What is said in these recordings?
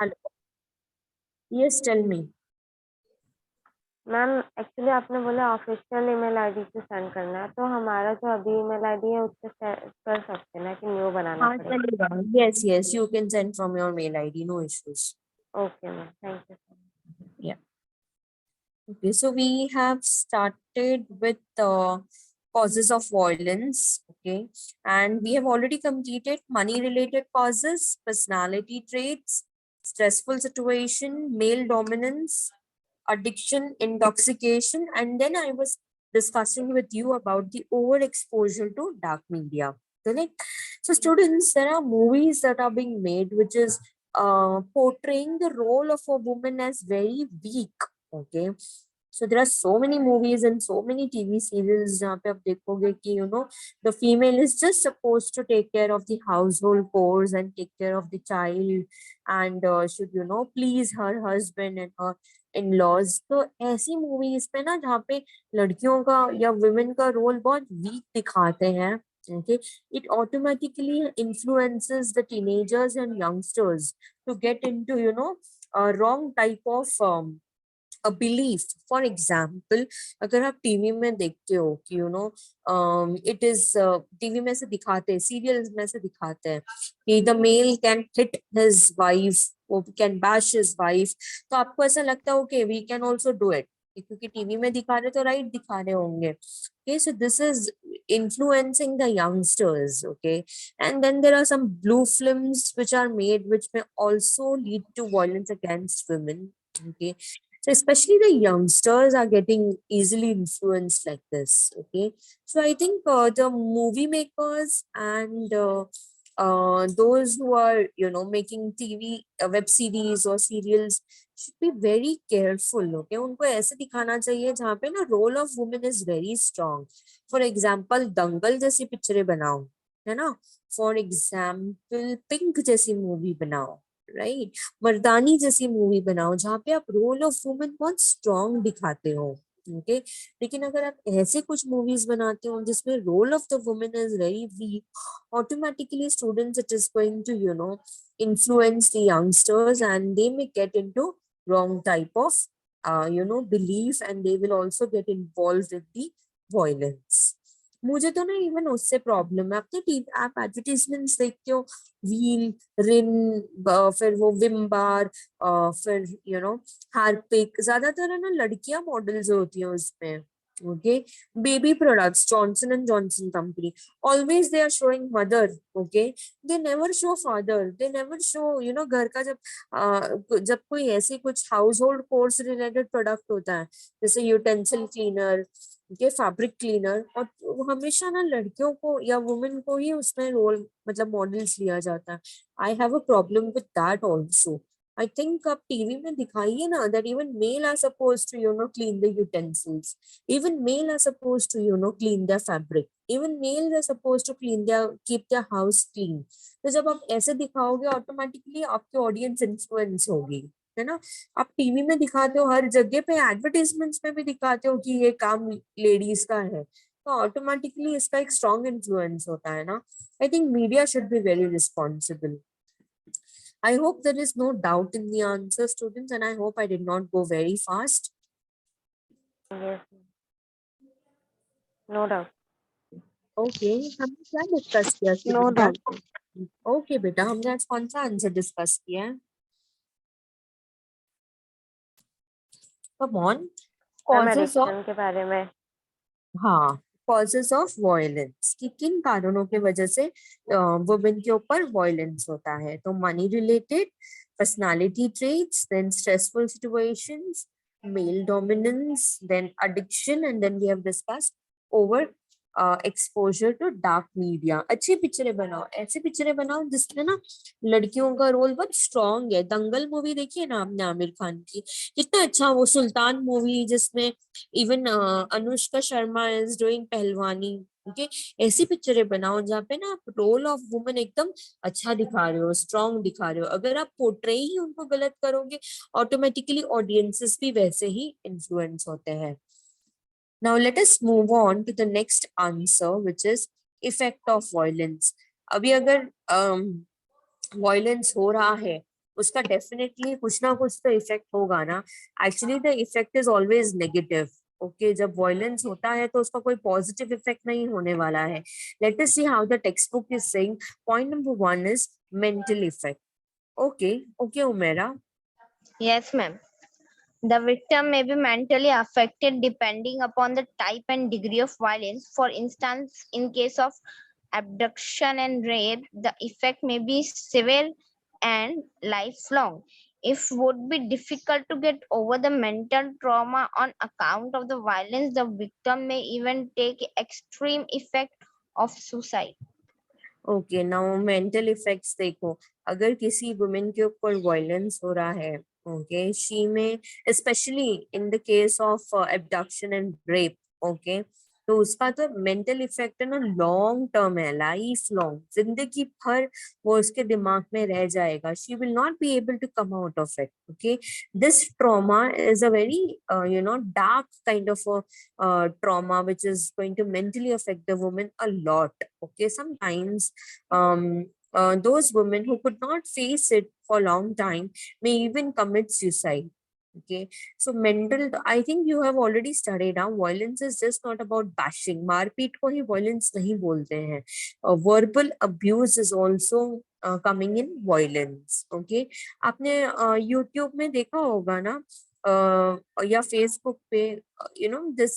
Hello. Yes, tell me. Ma'am actually आपने बोला official email ID से सेंड करना है, तो हमारा जो अभी ईमेल आईडी है उससे कर सकते हैं ना कि न्यू बनाना हाँ, पड़ेगा? चलेगा। Yes yes, you can send from your mail ID, no issues. Okay ma'am, thank you. Yeah. Okay, so we have started with causes of violence. Okay, and we have already completed money-related causes, personality traits, stressful situation, male dominance, addiction, intoxication, and then I was discussing with you about the overexposure to dark media. Correct? So, students, there are movies that are being made which is portraying the role of a woman as very weak. Okay, so there are so many movies and so many TV serials जहाँ पे आप देखोगे कि the female is just supposed to take care of the household chores and take care of the child and should please her husband and her in-laws. तो ऐसी movies पे ना जहाँ पे लड़कियों का या वुमेन का रोल बहुत वीक दिखाते हैं, okay, it automatically influences the teenagers and youngsters to get into a wrong type of belief. For example, अगर आप टीवी में देखते हो कि इट इज टीवी में से दिखाते हैं, सीरियल्स में से दिखाते हैं कि the male can hit his wife, वो कैन बैश हिज वाइफ, तो आपको ऐसा लगता है okay we can also do it, क्योंकि टीवी में दिखा रहे तो राइट दिखा रहे होंगे। Okay, so this is influencing the youngsters. Okay, and then there are some blue films which are made which may also lead to violence against women. Okay, so especially the youngsters are getting easily influenced like this. Okay, so I think the movie makers and those who are making TV web series or serials should be very careful. Okay, उनको ऐसे दिखाना चाहिए जहाँ पे ना role of women is very strong. For example Dangal जैसी पिक्चरें बनाओ, है ना। फॉर एग्जाम्पल पिंक जैसी मूवी बनाओ, राइट। मर्दानी जैसी मूवी बनाओ जहाँ पे आप रोल ऑफ वुमेन बहुत स्ट्रॉन्ग दिखाते हो। ओके, लेकिन अगर आप ऐसे कुछ मूवीज बनाते हो जिसमें role of the women is very weak, automatically students it is going to influence the youngsters and they may get into wrong type of belief and they will also get involved with the violence। मुझे तो ना even उससे problem है। आप तो आप advertisements देखते हो, व्हील, रिन, फिर वो विम बार, फिर हार्पिक, ज्यादातर है ना लड़कियां मॉडल्स होती हैं उसमें। Okay, baby products, Johnson and Johnson company, always they are showing mother. Okay, they never show father, they never show घर का जब कोई ऐसे कुछ household chores related product होता है जैसे यूटेंसिल क्लीनर, के फैब्रिक क्लीनर, और वो हमेशा ना लड़कियों को या वुमेन को ही उसमें रोल मतलब मॉडल्स लिया जाता है। I have a problem with that also. I think आप टीवी में दिखाइए ना that even male are suppose to clean the utensils, even male are supposed to clean their fabric, even males are supposed to keep their house clean। तो जब आप ऐसे दिखाओगे automatically आपकी ऑडियंस इन्फ्लुएंस होगी, है ना। आप टीवी में दिखाते हो, हर जगह पे एडवर्टाइजमेंट्स में भी दिखाते हो कि ये काम लेडीज का है, तो ऑटोमेटिकली इसका एक स्ट्रॉन्ग इन्फ्लुएंस होता है ना। I think media should be very responsible. I hope there is no doubt in the answer, students, and I hope I did not go very fast. Yes, no doubt. Okay, हमने क्या discuss किया no students? Doubt. Okay बेटा, हमने आज कौन सा answer discuss किया है? Come on. Ma'am causes of, addiction के बारे में। हाँ, कॉजेस ऑफ वायलेंस, कि किन कारणों के वजह से वुमेन के ऊपर वायलेंस होता है। तो money related, personality traits, then stressful situations, male dominance, then addiction, and then we have discussed over exposure to dark media. अच्छी पिक्चरें बनाओ, ऐसी पिक्चरें बनाओ जिसमें ना लड़कियों का रोल बहुत स्ट्रॉन्ग है। दंगल मूवी देखिए ना आपने, आमिर खान की, कितना अच्छा। वो सुल्तान मूवी जिसमें even Anushka Sharma is doing पहलवानी। ओके, ऐसी पिक्चरें बनाओ जहाँ पे ना आप रोल ऑफ वुमेन एकदम अच्छा दिखा रहे हो, स्ट्रॉन्ग दिखा रहे हो। अगर आप पोर्ट्रे ही उनको गलत करोगे, ऑटोमेटिकली ऑडियंसेस भी वैसे ही इन्फ्लुएंस होते हैं। Now let us move on to the next answer, which is effect of violence। अभी अगर violence हो रहा है उसका डेफिनेटली कुछ ना कुछ तो इफेक्ट होगा ना. Actually the effect is always negative. Okay, जब वायलेंस होता है तो उसका कोई पॉजिटिव इफेक्ट नहीं होने वाला है. Let us see how the text book is saying. Point number 1 is mental effect. Okay, okay Umera. Yes, ma'am. The victim may be mentally affected depending upon the type and degree of violence. For instance, in case of abduction and rape, the effect may be severe and lifelong. It would be difficult to get over the mental trauma on account of the violence. The victim may even take extreme effect of suicide. Okay, now mental effects देखो. अगर किसी women के ऊपर violence हो रहा है, okay, she में specially in the case of abduction and rape, okay, तो उसका तो मेंटल इफेक्ट है ना, लॉन्ग टर्म है, लाइफ लॉन्ग, जिंदगी भर वो उसके दिमाग में रह जाएगा. She will not be able to come out of it. Okay, this trauma is a very dark kind of trauma which is going to mentally affect the woman a lot. Okay, sometimes those women who could not face it for a long time may even commit suicide. Okay, so mental, I think you have already studied now, violence is just not about bashing. मारपीट को ही violence नहीं बोलते हैं. Verbal abuse is also coming in violence. Okay, आपने YouTube में देखा होगा ना, या फेसबुक पे, this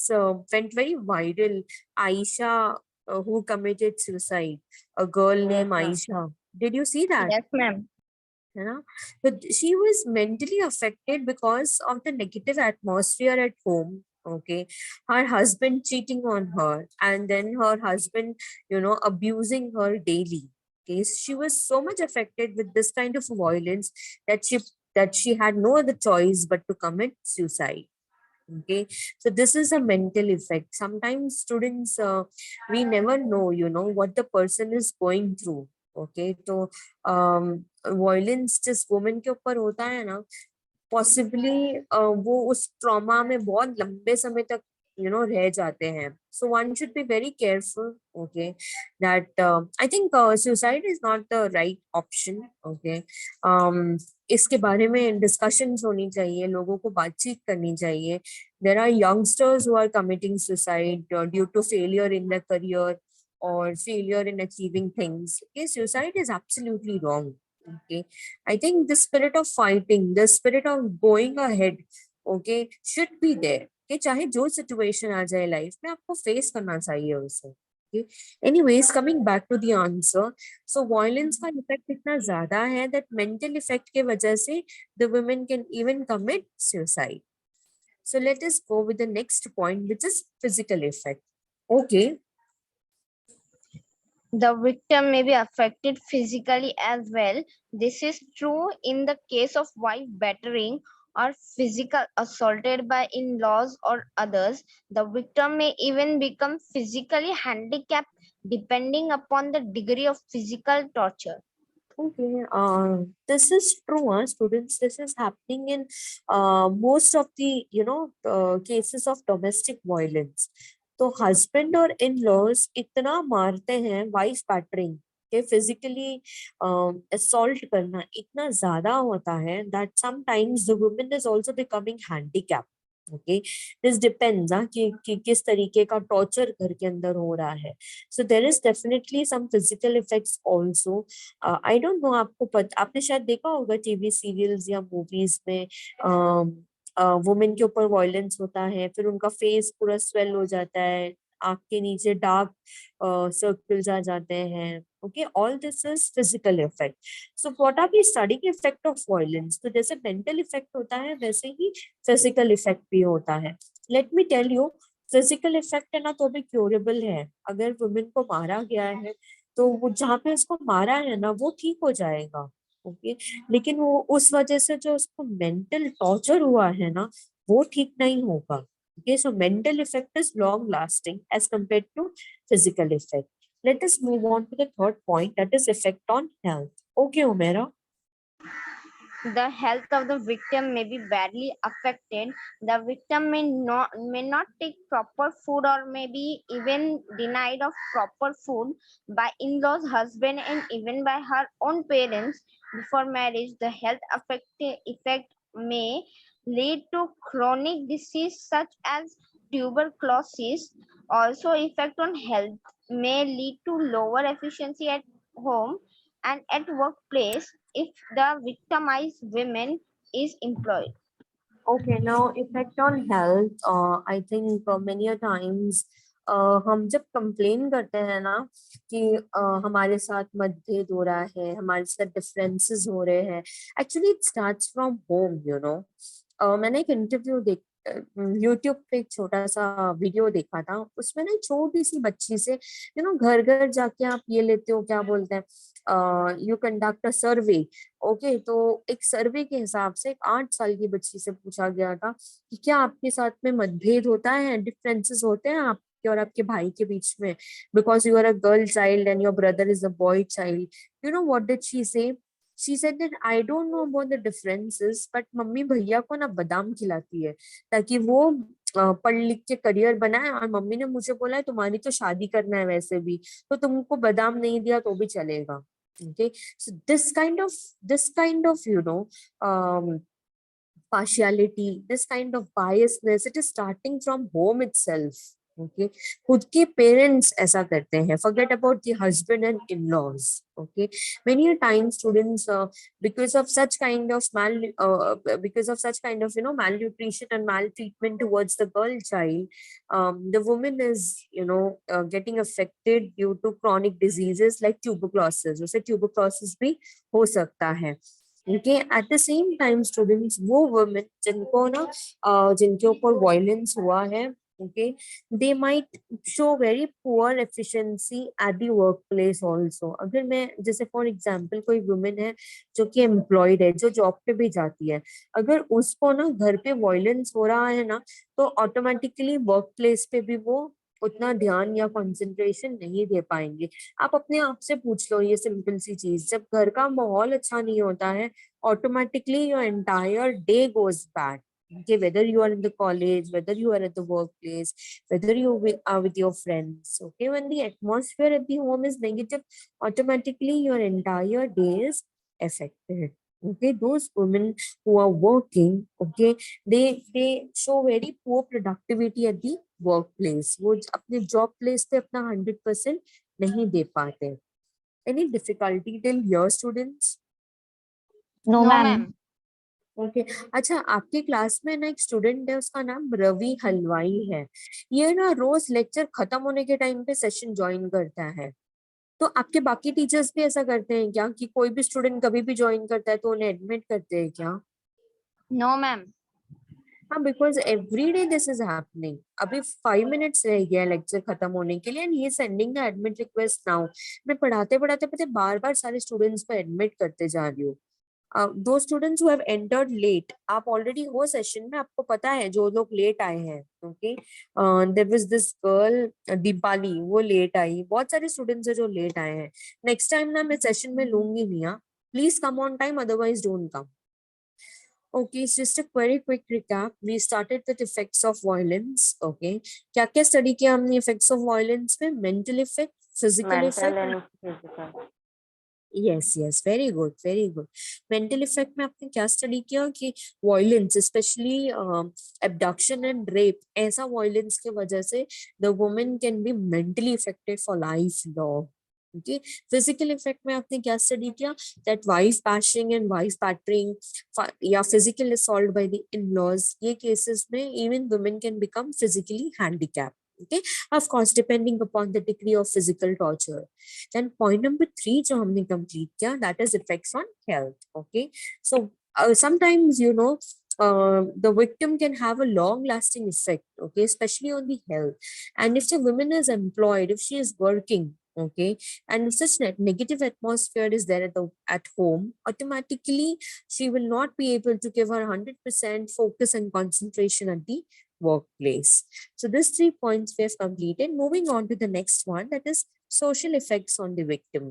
went very viral. Aisha, who committed suicide, a girl Yes, named ma'am. Aisha. Did you see that? Yes, ma'am. But she was mentally affected because of the negative atmosphere at home. Okay, her husband cheating on her, and then her husband, abusing her daily. Okay, she was so much affected with this kind of violence that she had no other choice but to commit suicide. Okay, so this is a mental effect. Sometimes students, we never know, what the person is going through. Okay, तो violence जिस women के ऊपर होता है ना, possibly वो उस trauma में बहुत लंबे समय तक रह जाते हैं. So one should be very careful. Okay, that I think suicide is not the right option. Okay, इसके बारे में डिस्कशंस होनी चाहिए, लोगों को बातचीत करनी चाहिए. There are youngsters who are committing suicide due to failure in the career or failure in achieving things. Okay, suicide is absolutely wrong. Okay, I think the spirit of fighting, the spirit of going ahead, okay, should be there. कि चाहे जो situation आ जाए life में, आपको face करना चाहिए उसे. Okay, anyways, coming back to the answer, so violence का इफेक्ट इतना ज्यादा है that mental effect के वजह से the women can even commit suicide. So let us go with the next point, which is physical effect. Okay. The victim may be affected physically as well. This is true in the case of wife battering or physical assaulted by in-laws or others. The victim may even become physically handicapped depending upon the degree of physical torture. Okay, this is true, students. This is happening in most of the cases of domestic violence. तो husband और in laws इतना मारते हैं, wife battering के physically assault करना इतना ज्यादा होता है that sometimes the woman is also becoming handicap. Okay, this depends कि किस तरीके का टॉर्चर घर के अंदर हो रहा है. So there is definitely some physical effects also. I don't know, आपने शायद देखा होगा टीवी सीरियल्स या मूवीज में, वुमेन के ऊपर वायलेंस होता है, फिर उनका फेस पूरा स्वेल हो जाता है, आंख के नीचे डार्क सर्कल्स आ जाते हैं. Okay, all this is physical effect. So what are we studying effect of violence. तो जैसे मेंटल इफेक्ट होता है, वैसे ही फिजिकल इफेक्ट भी होता है. Let me tell you, physical effect है ना तो भी क्योरेबल है. अगर वुमेन को मारा गया है तो वो जहाँ पे उसको मारा है ना, वो ठीक हो जाएगा. ओके, लेकिन वो उस वजह से जो उसको मेंटल टॉर्चर हुआ है ना, वो ठीक नहीं होगा. Okay, so mental effect is long lasting as compare to physical effect. Let us move on to the third point, that is effect on health. Okay Umera. the health of the victim may be badly affected. The victim may not take proper food or may be even denied of proper food by in-laws, husband, and even by her own parents before marriage. The effect may lead to chronic disease such as tuberculosis. Also, effect on health may lead to lower efficiency at home and at workplace if the victimized women is employed. Okay, now effect on health. I think many a times हम जब complain करते हैं ना कि हमारे साथ मतभेद हो रहा है, हमारे साथ डिफरेंसेस हो रहे हैं, actually it starts from home, you know. मैंने एक इंटरव्यू यूट्यूब पे एक छोटा सा वीडियो देखा था, उसमें ना एक छोटी सी बच्ची से, यू नो, घर घर जाके आप ये लेते हो, क्या बोलते हैं, you conduct a survey. Okay, तो एक सर्वे के हिसाब से एक 8 साल की बच्ची से पूछा गया था कि क्या आपके साथ में मतभेद होता है, डिफरेंसेस होते हैं आपके और आपके भाई के बीच में, because you are a girl child and your brother is a boy child. You know what did she say? She said that I don't know about the differences, but mummy भैया को ना बादाम खिलाती है ताकि वो पढ़ लिख के करियर बनाए, और मम्मी ने मुझे बोला है तुम्हारी तो शादी करना है वैसे भी, तो तुमको बादाम नहीं दिया तो भी चलेगा। Okay, so this kind of partiality, this kind of biasness, it is starting from home itself. Okay, खुद के पेरेंट्स ऐसा करते हैं, forget about the husband and in-laws. Okay, many a time students, because of such kind of because of such kind of, you know, malnutrition and maltreatment towards the girl child, the woman is, you know, getting affected due to chronic diseases like tuberculosis. उसे tuberculosis भी हो सकता है। Okay, at the same time students, वो women जिनको ना जिनके ऊपर violence हुआ है, okay, they might show very poor efficiency at the workplace also। अगर मैं जैसे for example कोई woman है जो कि employed है, जो job पे भी जाती है, अगर उसको ना घर पे violence हो रहा है ना, तो automatically workplace पे भी वो उतना ध्यान या कंसंट्रेशन नहीं दे पाएंगे। आप अपने आप से पूछ लो ये सिंपल सी चीज, जब घर का माहौल अच्छा नहीं होता है, automatically your entire day goes bad। Okay, whether you are in the college, whether you are at the workplace, whether are with your friends, okay, when the atmosphere at the home is negative, automatically your entire day is affected। Okay, those women who are working, okay, they show very poor productivity at the workplace। वो अपने job place पे अपना 100% नहीं दे पाते। Any difficulty till your students? No, No, ma'am. ma'am. Okay, अच्छा, आपके class में ना एक स्टूडेंट है, उसका नाम रवि हलवाई है। ये ना रोज लेक्चर खत्म होने के टाइम पे सेशन ज्वाइन करता है। तो आपके बाकी टीचर्स भी ऐसा करते हैं क्या कि कोई भी स्टूडेंट कभी भी ज्वाइन करता है तो उन्हें एडमिट करते हैं क्या? No, ma'am. हाँ, because every day this is happening. अभी 5 मिनट्स रह गया लेक्चर खत्म होने के लिए and he sending the admit request now. मैं पढ़ाते पढ़ाते पढ़ाते बार बार सारे स्टूडेंट्स को एडमिट करते जा रही हूँ। दो students who have entered late, आप ऑलरेडी हो सेशन में, आपको पता है जो लोग लेट आए हैं। Okay, there was this girl Deepali, वो लेट आई। बहुत सारे स्टूडेंट्स है जो लेट आए हैं। नेक्स्ट टाइम ना मैं सेशन में लूंगी नहीं। Please come on time, otherwise don't come. Okay, it's just a very quick recap. We started with effects of violence. Okay, क्या क्या स्टडी किया हमने effects of violence में? Mental effect, physical mental effect, and physical. yes, very good, very good। Mental effect में आपने क्या study किया कि violence, specially abduction and rape, ऐसा वायलेंस के वजह से the women can be mentally affected for life long. Okay, physical effect में आपने क्या स्टडी किया? That wife bashing and wife battering या physical assault by the in-laws, ये केसेस में even women can become physically handicapped. Okay, of course, depending upon the degree of physical torture। Then point number 3 जो हमने complete किया, that is effects on health। Okay, so sometimes, you know, the victim can have a long lasting effect, okay, especially on the health। And if the woman is employed, if she is working, okay, and if such negative atmosphere is there at home, automatically she will not be able to give her 100% focus and concentration at the workplace। So these 3 points we have completed. Moving on to the next one, that is social effects on the victim।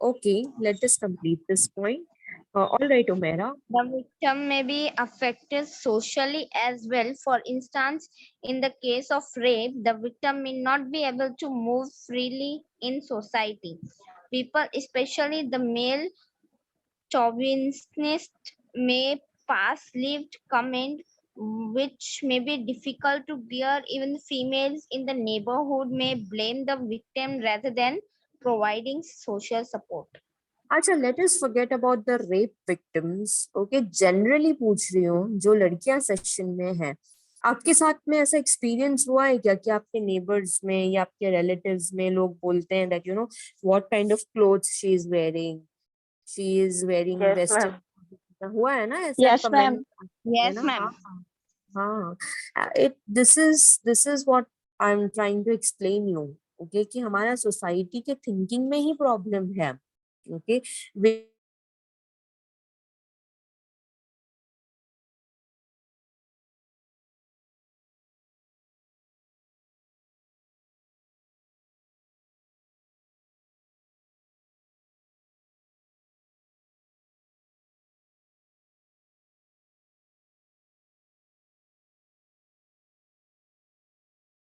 Okay, let us complete this point। All right, Umaira. The victim may be affected socially as well. For instance, in the case of rape, the victim may not be able to move freely in society. People, especially the male chauvinist, may pass lived comment which may be difficult to bear. Even females in the neighborhood may blame the victim rather than providing social support. अच्छा, let us forget about the rape victims. Okay, generally पूछ रही हूँ, जो लड़कियां section में हैं, आपके साथ में ऐसा एक्सपीरियंस हुआ है क्या कि आपके नेबर्स में या आपके रिलेटिव्स में लोग बोलते हैं that you know what kind of clothes she is wearing, Yes, western. ma'am. हुआ है ना ऐसा Yes, ma'am. कमेंट? है Yes, ना? ma'am. हाँ हाँ it this is what I'm trying to explain you. Okay, कि हमारा सोसाइटी के थिंकिंग में ही प्रॉब्लम है. Okay,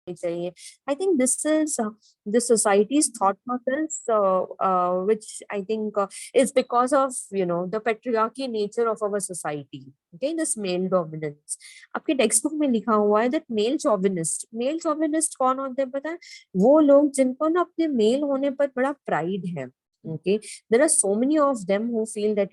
चाहिए. I think this is the society's thought process, which I think is because of the patriarchy nature of our society. Okay, this male dominance. आपके text book में लिखा हुआ है that male chauvinist कौन होते हैं पता है? वो लोग जिनको ना अपने मेल होने पर बड़ा प्राइड है. Okay, there are so many of them who feel that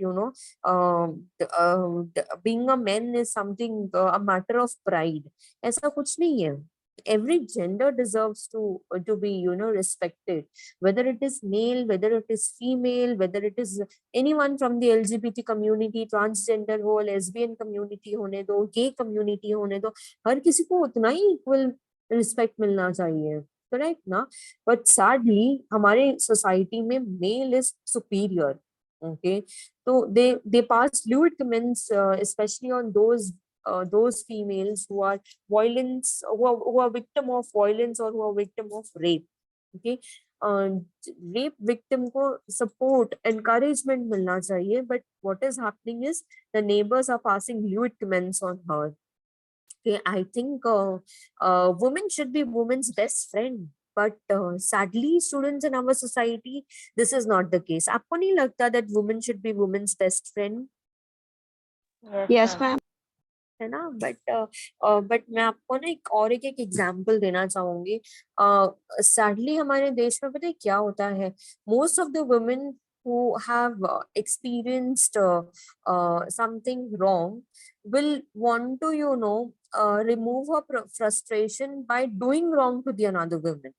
being a man is something a matter of pride. ऐसा कुछ नहीं है. Every gender deserves to be respected, whether it is male, whether it is female, whether it is anyone from the LGBT community, transgender हो, lesbian community होने दो, gay community होने दो, हर किसी को उतना ही equal respect मिलना चाहिए. करेक्ट ना? बट सैडली हमारे सोसाइटी में मेल इज सुपीरियर. ओके, तो they pass lewd comments, especially on those females who are who are victim of violence or who are victim of rape. Okay, rape victim को support encouragement मिलना चाहिए, but what is happening is the neighbours are passing lewd comments on her. Okay, I think women should be women's best friend, but sadly students in our society, this is not the case. आपको नहीं लगता that women should be women's best friend? Yes, ma'am. है ना? But मैं आपको ना एक example देना चाहूंगी. सैडली हमारे देश में पता है क्या होता है? Most of the women who have experienced something wrong will want to remove her frustration by doing wrong to the another woman.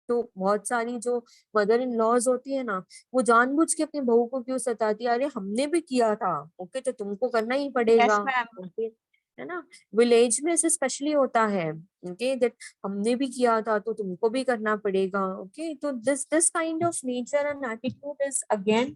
तो बहुत सारी जो मदर इन लॉज होती है ना, वो जानबूझ के अपनी बहू को क्यों सताती है? अरे हमने भी किया था. ओके, तो तुमको करना ही पड़ेगा. Yes, ma'am. ओके, है ना? विलेज में से स्पेशली होता है. ओके, दैट हमने भी किया था तो तुमको भी करना पड़ेगा. ओके, तो this kind of nature and attitude is again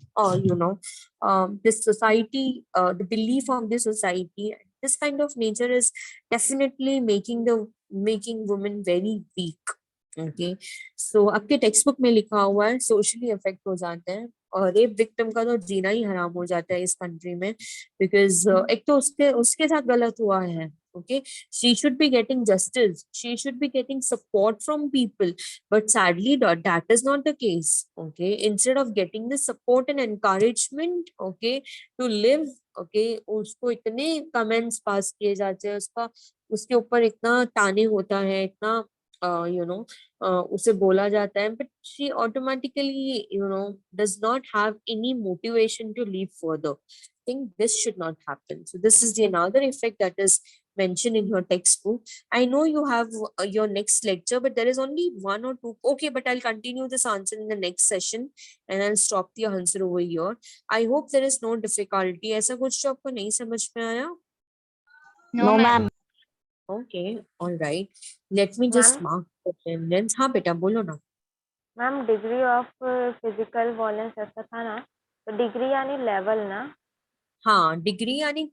this society, the belief of this society. This kind of nature is definitely making women very weak. Okay, so आपके टेक्स्ट बुक में लिखा हुआ है सोशली अफेक्ट हो जाते हैं, और rape victim का तो जीना ही हराम हो जाता है इस कंट्री में. बिकॉज एक तो उसके साथ गलत हुआ है. Okay, she should be getting justice, she should be getting support from people, but sadly that is not the case. Okay, instead of getting the support and encouragement, okay, to live, okay, उसको इतने comments pass किए जाते हैं, उसके ऊपर इतना ताने होता है, इतना उसे बोला जाता है, but she automatically does not have any motivation to live further. I think this should not happen. So this is the another effect that is mentioned in your textbook. I know you have your next lecture, but there is only one or two. Okay, but I'll continue this answer in the next session and I'll stop the answer over here. I hope there is no difficulty. ऐसा कुछ जो आपको नहीं समझ में आया? No, ma'am. Okay, all right. Let me just Ma'am? mark the attendance. हाँ बेटा बोलो ना. Ma'am degree of physical violence ऐसा था ना, तो डिग्री यानी लेवल ना? हाँ, डिग्री यानी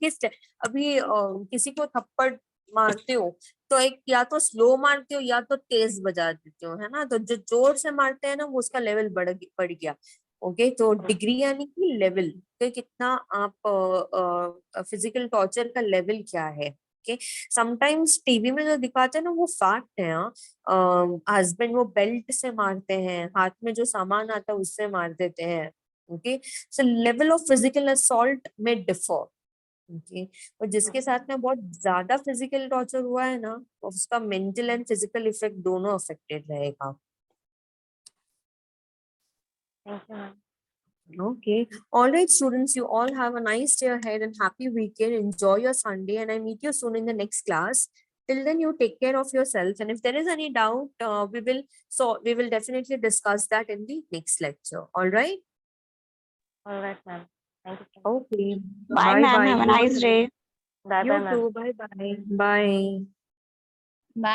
अभी किसी को थप्पड़ मारते हो तो एक या तो स्लो मारते हो या तो तेज बजा देते हो, है ना? तो जो जोर से मारते हैं ना वो उसका लेवल बढ़ गया. ओके तो डिग्री यानी कि लेवल, कि कितना आप फिजिकल टॉर्चर का लेवल क्या है। ओके समटाइम्स टीवी में जो दिखाते हैं ना वो फैक्ट है। हस्बैंड वो बेल्ट से मारते हैं, हाथ में जो सामान आता है उससे मार देते हैं। Okay so level of physical assault में डिफर। ओके और जिसके साथ में बहुत ज्यादा फिजिकल टॉर्चर हुआ है ना उसका मेंटल एंड फिजिकल इफेक्ट दोनों अफेक्टेड रहेगा। Thank you ma'am. Okay. All right, students, you all have a nice day ahead and happy weekend. Enjoy your Sunday, and I meet you soon in the next class. Till then, you take care of yourself. And if there is any doubt, we will definitely discuss that in the next lecture. All right. Alright ma'am, thank you so much. Okay. Bye, ma'am. Bye. Have a nice day. Bye bye You ma'am. too. Bye bye. Bye.